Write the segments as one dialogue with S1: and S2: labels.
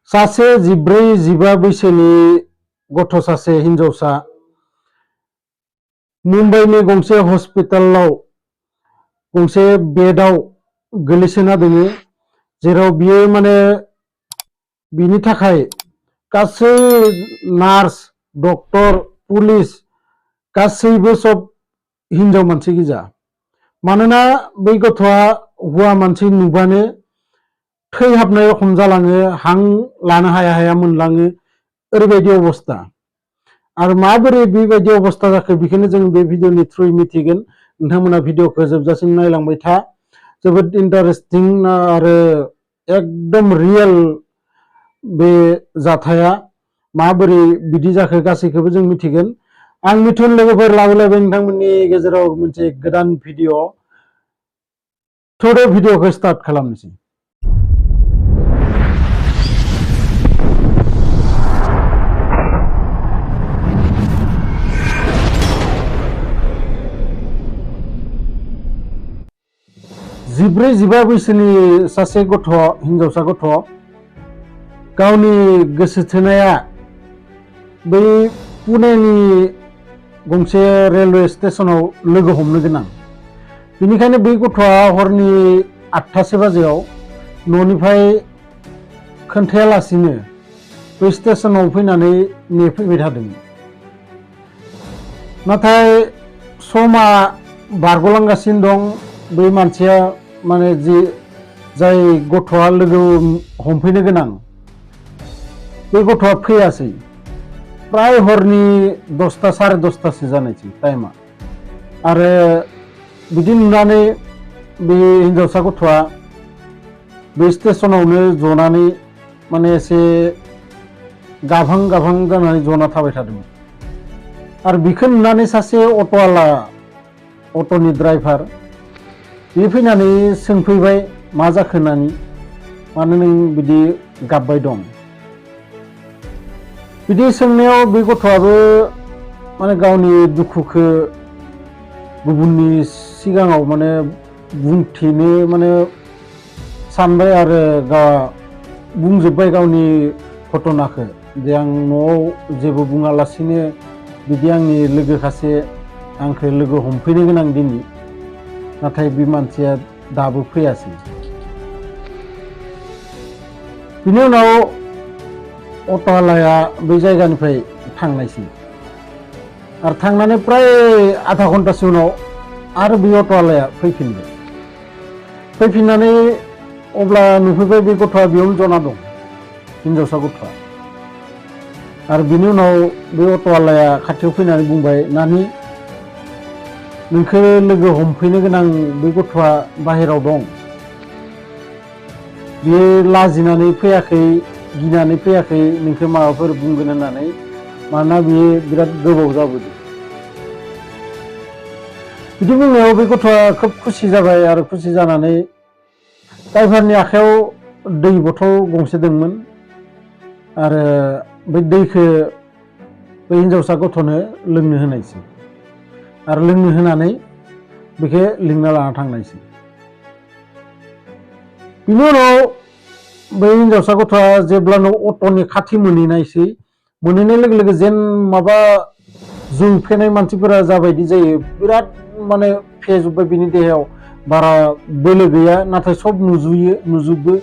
S1: सासे 14-15 बैसोनि गथ' सासे हिनजावसा मुम्बाइनि गंसे हस्पिटालाव गंसे बेडआव गोलैसोना दङ, जेराव बियो माने बिनि थाखाय गासै नार्स, डक्टर, पुलिस गासैबो सब हिनजाव मानसि गोजा। मानोना बै गथ'आ हौवा मानसि नुबानो थैहाबनाय रखम जालाङो, हां लानो हाया हाया मोनलाङो, ओरैबायदि अबस्था। आरो माबोरै बेबायदि अबस्था जाखो बेखौनो जों बे भिडिअनि थ्रुयै मिथिगोन। नोंथांमोना भिडिअखौ जोबजासिम नायलांबाय था। जोबोद इन्टारेस्टिं आरो एकदम रियेल बे जाथाया माबोरै बिदि जाखो गासैखौबो जों मिथिगोन। आं मिथुन लोगोफोर लाबोलायबाय नोंथांमोननि गेजेराव मोनसे गोदान भिडिअ। थोदो भिडिअखौ स्टार्ट खालामनोसै। जिब्रै जिबा बैसोनि सासे गथ', हिनजावसा गथ', गावनि गोसो थोनाया बै पुनेनि गंसे रेलवे स्टेशनाव लोगो हमनो गोनां। बेनिखायनो बै गथ'आ हरनि 8टासो बाजियाव न'निफ्राय खोन्थायालासिनो बै स्टेशनाव फैनानै नेफैबाय थादों। नाथाय समा बारग'लांगासिनो दं। बै मानसिया माने जाय गथ'आ लोगो हमफैनो गोनां बे गथ'आ फैयासै। प्राय हरनि 10टा साराय 10टासो जानायसै टाइमा। आरो बिदि नुनानै बे हिनजावसा गथ'आ बे स्टेशनावनो जनानै माने एसे गाभां गाभां जानानै जना थाबाय थादोंमोन। आरो बेखौ नुनानै सासे अट'वाला, अट'नि ड्राइभार, बे फैनानै सोंफैबाय मा जाखो होननानै, मानो नों बिदि गाबबाय दं। बिदि सोंनायाव बे गथ'आबो माने गावनि दुखुखौ गुबुननि सिगाङाव माने बुंथिनो माने सानबाय आरो बुंजोब्बाय गावनि घटनाखौ, जे आं न'आव जेबो बुङालासिनो बिदि आंनि लोगो सासे आंखौ लोगो हमफैनो गोनां दिनै, नाथाय बे मानसिया दाबो फैयासै। बिनि उनाव अट'वालाया बै जायगानिफ्राय थांनायसै। आरो थांनानै प्राय आधा घन्टासो उनाव आरो बे अट'वालाया फैफिनबाय। फैफिननानै अब्ला नुफैबाय बे गथ'आ बेयावनो जना दं, हिनजावसा गथ'आ। आरो बिनि उनाव बे अट'वालाया खाथियाव फैनानै बुंबाय, नानि नोंखौ लोगो हमफैनो गोनां बे गथ'आ बाहेराव दं। बियो लाजिनानै फैयाखै, गिनानै फैयाखै नोंखौ माबाफोर बुंगोन होननानै, मानोना बियो बिराद गोबाव जाबोदों। बिदि बुंनायाव बे गथ'आ खोब खुसि जाबाय। आरो खुसि जानानै ड्राइभारनि आखायाव दै बथल गंसे दंमोन। आरो बै दैखौ बै हिनजावसा गथ'नो लोंनो होनायसै। आरो लोंनो होनानै बेखौ लिंना लाना थांनायसै। बिनि उनाव बै हिनजावसा गथ'आ जेब्लानो अट'नि खाथि मोनहैनायसै, मोनहैनाय लोगो लोगो जेन माबा जौफेनाय मानसिफोरा जाबायदि जायो, बिराद माने फेजोब्बाय बिनि देहायाव। बारा बोलो गैया, नाथाय सब नुजोबो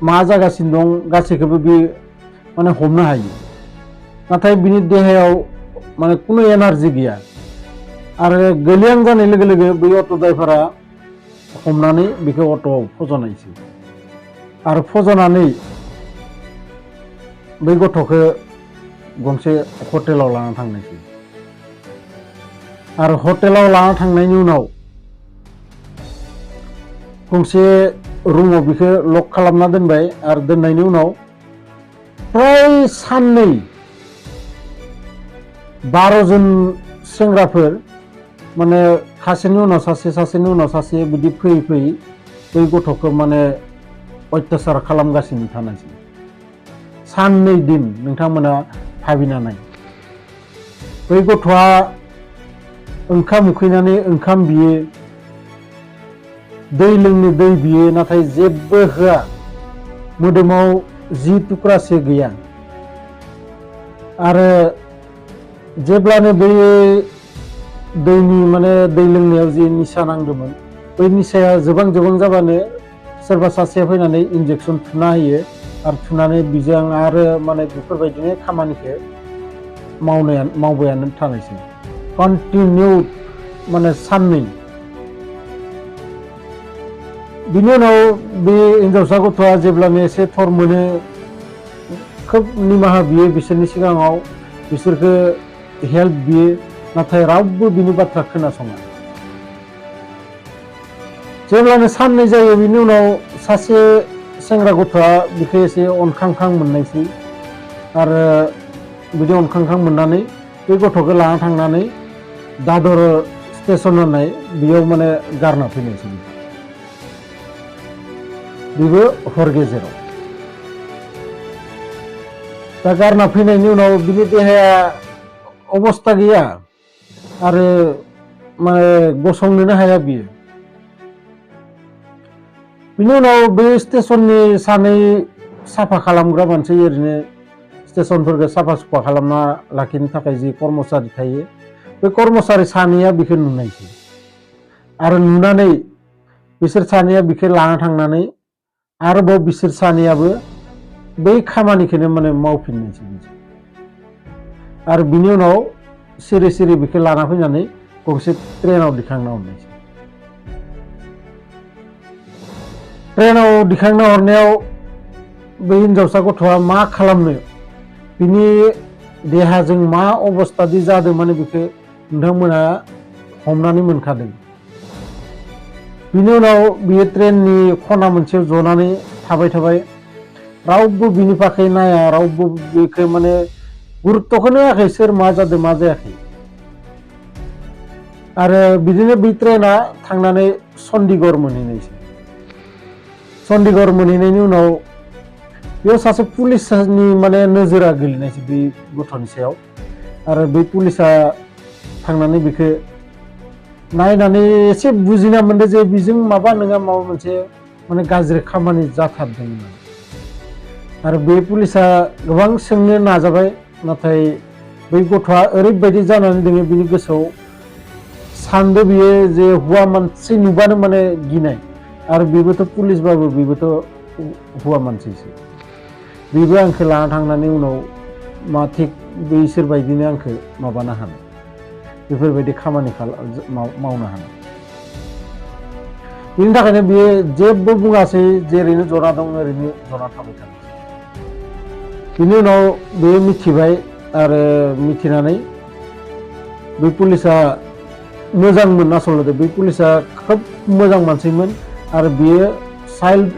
S1: मा जागासिनो दं गासैखौबो बे माने हमनो हायो। नाथाय बिनि देहायाव माने खुनु एनार्जि गैया। आरो गोलियां जानाय लोगो लोगो बै अट' ड्राइभारा हमनानै बेखौ अट'आव फज'नायसै। आरो फज'नानै बै गथ'खौ गंसे हटेलाव लाना थांनायसै। आरो हटेलाव लाना थांनायनि उनाव गंसे रुमाव बेखौ लक खालामना दोनबाय। आरो दोननायनि उनाव प्राय साननै 12 जन सेंग्राफोर माने सासेनि उनाव सासे, सासेनि उनाव सासे बिदि फैयै फैयै बै गथ'खौ माने अत्याचार खालामगासिनो थानायसै। साननै दिन नोंथांमोना भाबिना नाय। बै गथ'आ ओंखाम उखैनानै ओंखाम बियो, दै लोंनो दै बियो, नाथाय जेबो होआ। मोदोमाव जि टुक्रासे गैया आरो जेब्लानो बै दैनि माने दै लोंनायाव जि निसा नांदोंमोन बै निसाया जोबां जाबानो सोरबा सासेया फैनानै इन्जेक्सन थुना होयो आरो थुनानै बिजों आरो माने बेफोरबायदिनो खामानिखौ मावबायानो थानायसै कन्टिनिउ माने साननै बिनि उनाव बे हिनजावसा गथ'आ जेब्लानो एसे थर मोनो खोब निमाहा बियो बिसोरनि सिगाङाव बिसोरखौ हेल्प बियो नाथाय रावबो बिनि बाथ्रा खोनासङा जेब्लानो साननै जायो बिनि उनाव सासे सेंग्रा गथ'आ बिखौ एसे अनखांखां मोननायसै आरो बिदि अनखांखां मोननानै बे गथ'खौ लाना थांनानै दादर स्टेसन होननाय बेयाव माने गारना फैनायसै बेबो हर गेजेराव दा गारना फैनायनि उनाव बिनि देहाया अबस्था गैया आरो माने गसंनोनो हाया बियो बिनि उनाव बे स्टेसननि सानै साफा खालामग्रा मानसि ओरैनो स्टेसनफोरखौ साफा सुफा खालामना लाखिनो थाखाय जि कर्मचारि थायो बे कर्मचारि सानैया बेखौ नुनायसै आरो नुनानै बिसोर सानैया बेखौ लाना थांनानै आरोबाव बिसोर सानैयाबो बै खामानिखौनो माने मावफिननायसै आरो बिनि उनाव सिरि बेखौ लाना फैनानै गंसे ट्रेनाव दिखांना हरनायसै ट्रेनाव दिखांना हरनायाव बै हिनजावसा गथ'आ मा खालामनो बिनि देहाजों मा अबस्थादि जादों माने बेखौ नोंथांमोना हमनानै मोनखादों बिनि उनाव बियो ट्रेननि खना मोनसेयाव जनानै थाबाय रावबो बिनि फाखै नाया रावबो बेखौ माने गुरुत्तखौनो होआखै सोर मा जादों मा जायाखै आरो बिदिनो बे ट्रेना थांनानै चन्डीगढ़ मोनहैनायसै चन्डीगढ़ मोनहैनायनि उनाव बेयाव सासे पुलिसनि माने नोजोरा गोलैनायसै बे गथ'नि सायाव आरो बै पुलिसा थांनानै बेखौ नायनानै एसे बुजिना मोनदों जे बेजों माबा नङा माबा मोनसे माने गाज्रि खामानि जाथारदों आरो बे पुलिसा गोबां सोंनो नाजाबाय नाथाय बै गथ'आ ओरैबायदि जानानै दङ बिनि गोसोआव सानदो बियो जे हौवा मानसि नुबानो माने गिनाय आरो बेबोथ' पुलिसबाबो बेबोथ' हौवा मानसिसो बेबो आंखौ लाना थांनानै उनाव मा थिग बैसोर बायदिनो आंखौ माबानो हानाय बेफोरबायदि खामानि मावनो हानाय बिनि थाखायनो बियो जेबो बुङासै जेरैनो जना दं ओरैनो जना थाबाय थानाय बिनि उनाव बेयो मिथिबाय आरो मिथिनानै बे पुलिसा मोजांमोन आसलते बे पुलिसा खोब मोजां मानसिमोन आरो बियो चाइल्ड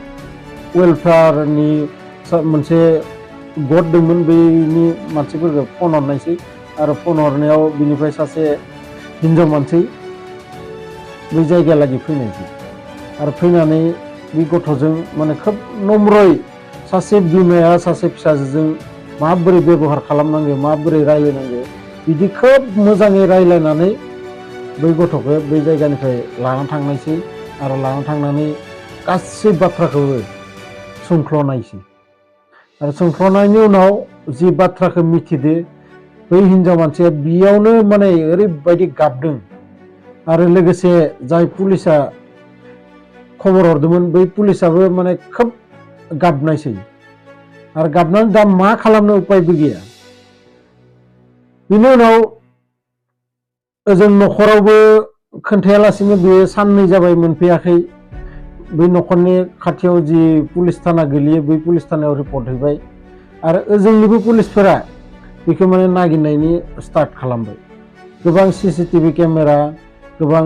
S1: वेलफेयारनि मोनसे गट दंमोन बेनि मानसिफोरखौ फन हरनायसै आरो फन हरनायाव बिनिफ्राय सासे हिनजाव मानसि बै जायगायालागै फैनायसै आरो फैनानै बे गथ'जों माने खोब नम्रयै सासे बिमाया सासे फिसाजोजों माबोरै बेबहार खालामनांगौ माबोरै रायलायनांगौ बिदि खोब मोजाङै रायलायनानै बै गथ'खौ बै जायगानिफ्राय लाना थांनायसै आरो लाना थांनानै गासै बाथ्राखौबो सोंख्ल'नायसै आरो सोंख्ल'नायनि उनाव जि बाथ्राखौ मिथिदो बै हिनजाव मानसिया बेयावनो माने ओरैबायदि गाबदों आरो लोगोसे जाय पुलिसा खबर हरदोंमोन बै पुलिसाबो माने खोब गाबनायसै आरो गाबनानै दा मा खालामनो उपायबो गैया बिनि उनाव ओजों न'खरावबो खोन्थायालासिनो बेयो साननै जाबाय मोनफैयाखै बै न'खरनि खाथियाव जि पुलिस थाना गोलैयो बै पुलिस थानायाव रिपर्ट हैबाय आरो ओजोंनिबो पुलिसफोरा बेखौ माने नागिरनायनि स्टार्ट खालामबाय गोबां CCTV केमेरा गोबां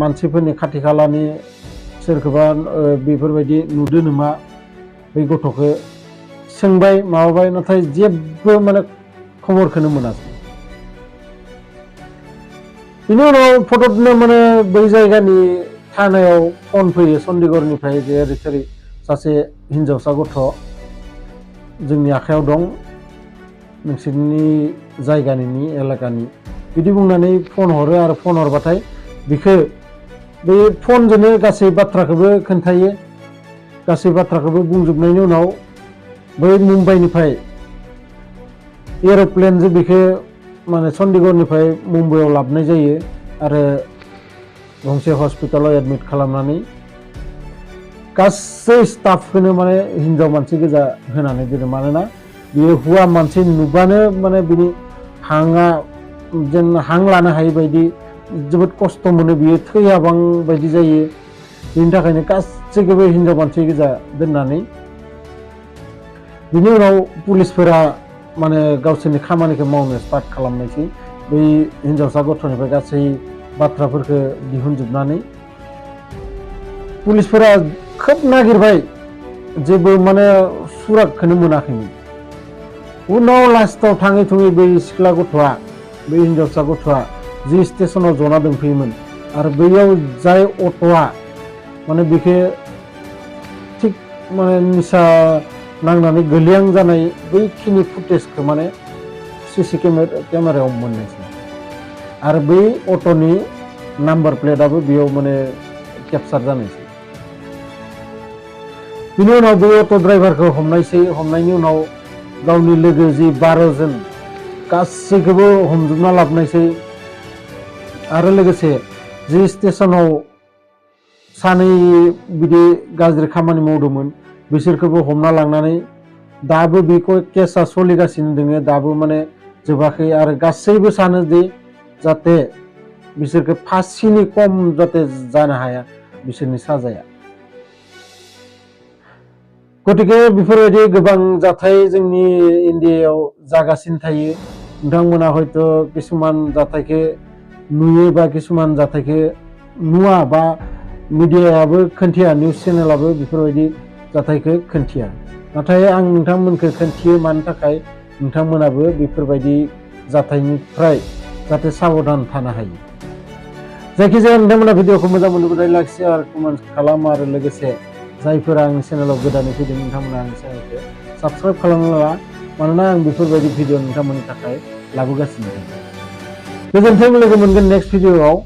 S1: मानसिफोरनि खाथि खालानि सोरखौबा बेफोरबायदि नुदो नामा बै गथ'खौ सोंबाय माबाबाय नाथाय जेबो माने खबरखौनो मोनासै बिनि उनाव फटकनो माने बै जायगानि थानायाव फन फैयो चन्डीगढ़निफ्राय जे ओरै सासे हिनजावसा गथ' जोंनि आखायाव दं नोंसोरनि जायगानि एलेकानि बिदि बुंनानै फन हरो आरो फन हरबाथाय बिखौ बे फनजोंनो गासै बाथ्राखौबो खोन्थायो गासै बाथ्राखौबो बुंजोबनायनि उनाव बै मुम्बाइनिफ्राय एर'प्लेनजों बेखौ माने चन्डीगढ़निफ्राय मुम्बाइआव लाबोनाय जायो आरो गंसे हस्पिटालाव एडमिट खालामनानै गासै स्टाफखौनो माने हिनजाव मानसि गोजा होनानै दोनो मानोना बियो हौवा मानसि नुबानो माने बिनि हाङा जेन हां लानो हायै बायदि जोबोद खस्थ' मोनो बियो थैयाबां बायदि जायो बिनि थाखायनो गासैखौबो हिनजाव मानसि गोजा दोननानै बिनि उनाव पुलिसफोरा माने गावसोरनि खामानिखौ मावनो स्टार्ट खालामनायसै बै हिनजावसा गथ'निफ्राय गासै बाथ्राफोरखौ दिहुनजोबनानै पुलिसफोरा खोब नागिरबाय जेबो माने सुरागखौनो मोनाखैमोन उनाव लास्टाव थाङै थुङै बै सिख्ला गथ'आ बै हिनजावसा गथ'आ जि स्टेशनाव जना दंफैयोमोन आरो बैयाव जाय अट'आ माने बेखौ थिग माने निसा नांनानै गोलैयां जानाय बैखिनि फुटेजखौ माने सिसि केमेरायाव मोननायसै आरो बै अट'नि नाम्बार प्लेटआबो बेयाव माने केपचार जानायसै बिनि उनाव बै अट' ड्राइभारखौ हमनायनि उनाव गावनि लोगो जि 12 जन गासैखौबो हमजोबना लाबोनायसै आरो लोगोसे जि स्टेशनाव सानै बिदि गाज्रि खामानि मावदोंमोन बिसोरखौबो हमना लांनानै दाबो बेखौ केसा सोलिगासिनो दङ दाबो माने जोबाखै आरो गासैबो सानो दि जाहाथे बिसोरखौ फासिनि खम जाहाथे जानो हाया बिसोरनि साजाया गतिके बेफोरबायदि गोबां जाथाय जोंनि इन्डियायाव जागासिनो थायो नोंथांमोना हयथ' किसुमान जाथायखौ नुयो बा किसुमान जाथायखौ नुवा बा मिडियायाबो खोन्थिया निउस चेनेलाबो बेफोरबायदि जाथायखौ खोन्थिया नाथाय आं नोंथांमोनखौ खोन्थियो मानो थाखाय नोंथांमोनाबो बेफोरबायदि जाथायनिफ्राय जाहाथे साबधान थानो हायो जायखिजाया नोंथांमोना भिडिअखौ मोजां मोनोब्ला लाइक शेयार कमेन्ट खालाम आरो लोगोसे जायफोरा आंनि चेनेलाव गोदानै फैदों नोंथांमोना आंनि चेनेलखौ साबस्क्राइब खालामना ला मानोना आं बेफोरबायदि भिडिअ नोंथांमोननि थाखाय लाबोगासिनो दं गोजोन्थों लोगो मोनगोन नेक्स्ट भिडिअआव